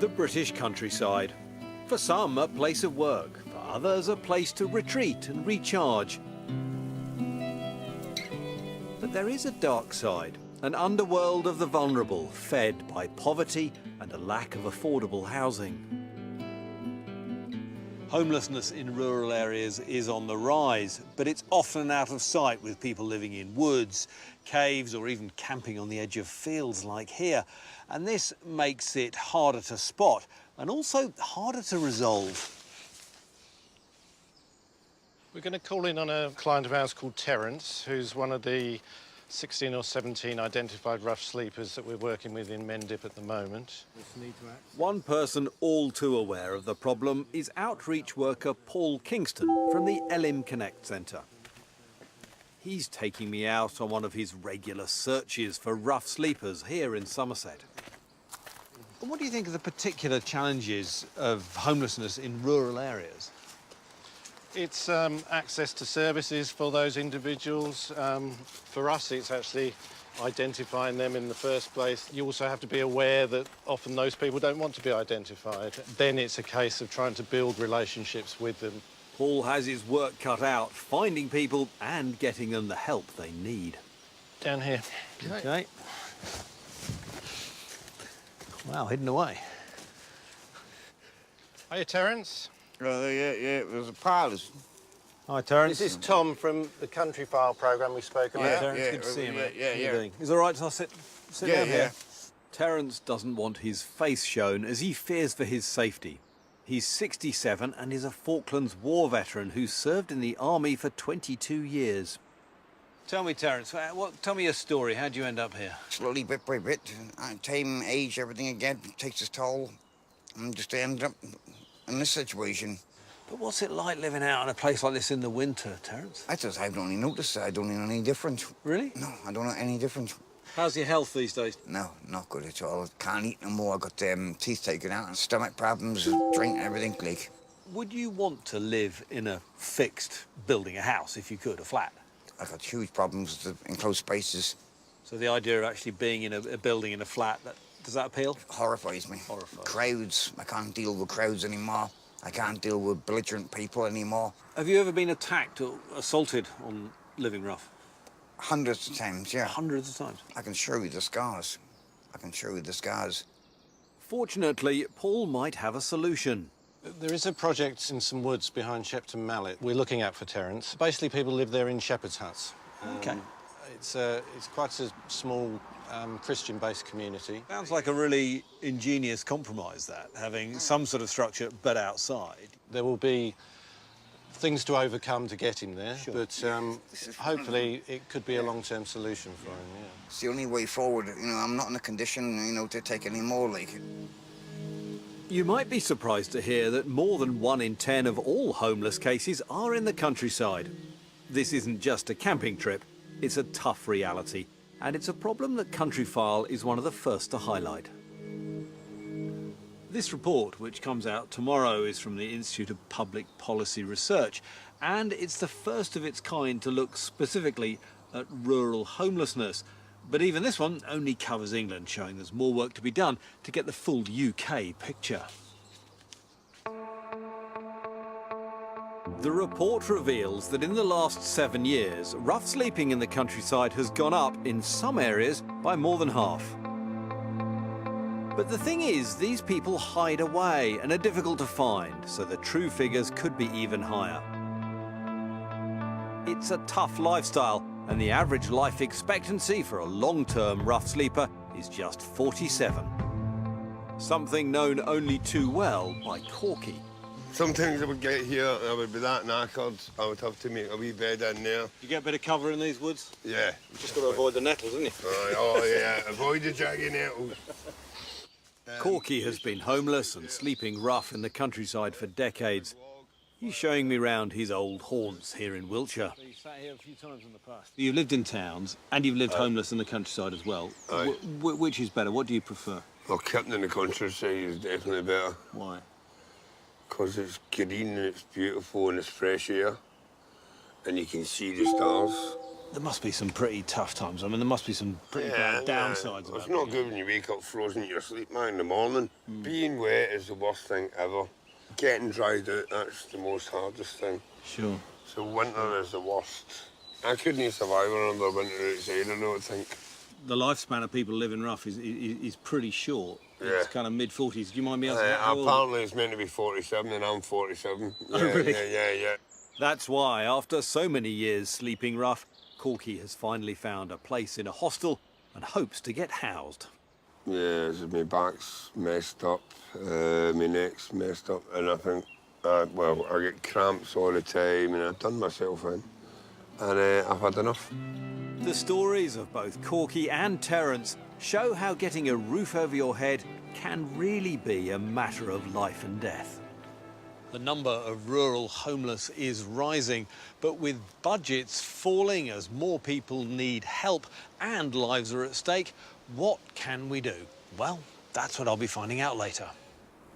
The British countryside. For some, a place of work. For others, a place to retreat and recharge. But there is a dark side, an underworld of the vulnerable, fed by poverty and a lack of affordable housing. Homelessness in rural areas is on the rise, but it's often out of sight, with people living in woods, caves, or even camping on the edge of fields like here. And this makes it harder to spot and also harder to resolve. We're going to call in on a client of ours called Terence, who's one of the 16 or 17 identified rough sleepers that we're working with in Mendip at the moment. One person all too aware of the problem is outreach worker Paul Kingston from the Elim Connect Centre. He's taking me out on one of his regular searches for rough sleepers here in Somerset. And what do you think of the particular challenges of homelessness in rural areas? It's access to services for those individuals. For us, it's actually identifying them in the first place. You also have to be aware that often those people don't want to be identified. Then it's a case of trying to build relationships with them. Paul has his work cut out, finding people and getting them the help they need. Down here. Okay. Wow, hidden away. Hiya, Terence. Yeah, it was a pilot. Hi, Terence. This is Tom from the Countryfile programme we spoke about. Terence, yeah, good to see you, mate. yeah, How you yeah. doing? Is it all right to sit Yeah, down yeah. here? Terence doesn't want his face shown as he fears for his safety. He's 67 and is a Falklands War veteran who served in the army for 22 years. Tell me, Terence, tell me your story. How'd you end up here? Slowly, bit by bit. Time, age, everything again takes its toll. And just ended up in this situation. But what's it like living out in a place like this in the winter, Terence? I don't only notice it. I don't know any different. Really? No, I don't know any different. How's your health these days? No, not good at all. Can't eat no more. I got teeth taken out and stomach problems, drink and everything, like. Would you want to live in a fixed building, a house, if you could, a flat? I got huge problems with the enclosed spaces. So the idea of actually being in a building, in a flat, does that appeal? Horrifies me. Horrifies. Crowds. I can't deal with crowds anymore. I can't deal with belligerent people anymore. Have you ever been attacked or assaulted on living rough? Hundreds of times, yeah. Hundreds of times. I can show you the scars. I can show you the scars. Fortunately, Paul might have a solution. There is a project in some woods behind Shepton Mallet we're looking at for Terence. Basically, people live there in shepherd's huts. Okay. It's quite a small Christian-based community. Sounds like a really ingenious compromise, that, having some sort of structure but outside. There will be things to overcome to get him there, Sure. but hopefully it could be a long-term solution for him, yeah. It's the only way forward. You know, I'm not in a condition, you know, to take any more, like. You might be surprised to hear that more than 1 in 10 of all homeless cases are in the countryside. This isn't just a camping trip, it's a tough reality, and it's a problem that Countryfile is one of the first to highlight. This report, which comes out tomorrow, is from the Institute of Public Policy Research, and it's the first of its kind to look specifically at rural homelessness. But even this one only covers England, showing there's more work to be done to get the full UK picture. The report reveals that in the last 7 years, rough sleeping in the countryside has gone up in some areas by more than half. But the thing is, these people hide away and are difficult to find, so the true figures could be even higher. It's a tough lifestyle, and the average life expectancy for a long-term rough sleeper is just 47. Something known only too well by Corky. Sometimes I would get here and I would be that knackered, I would have to make a wee bed in there. You get a bit of cover in these woods? Yeah. You've just got to avoid the nettles, haven't you? Oh, yeah, avoid the jaggy nettles. Corky has been homeless and sleeping rough in the countryside for decades. He's showing me round his old haunts here in Wiltshire. So you sat here a few times in the past. You've lived in towns and you've lived homeless in the countryside as well. Which is better? What do you prefer? Well, camping in the countryside is definitely better. Why? Because it's green and it's beautiful and it's fresh air. And you can see the stars. There must be some pretty tough times. I mean, there must be some pretty bad downsides. It's about not being- good when you wake up frozen in your sleep, man, in the morning. Being wet is the worst thing ever. Getting dried out, that's the most hardest thing. Sure. So winter is the worst. I couldn't even survive another winter outside, I don't think. The lifespan of people living rough is pretty short. Yeah. It's kind of mid-40s. Do you mind me asking how old? Apparently it's meant to be 47 and I'm 47. Yeah, really? Yeah. That's why, after so many years sleeping rough, Corky has finally found a place in a hostel and hopes to get housed. Yeah, my back's messed up, my neck's messed up, and I think, well, I get cramps all the time, and I've done myself in, and I've had enough. The stories of both Corky and Terence show how getting a roof over your head can really be a matter of life and death. The number of rural homeless is rising, but with budgets falling as more people need help and lives are at stake, what can we do? Well, that's what I'll be finding out later.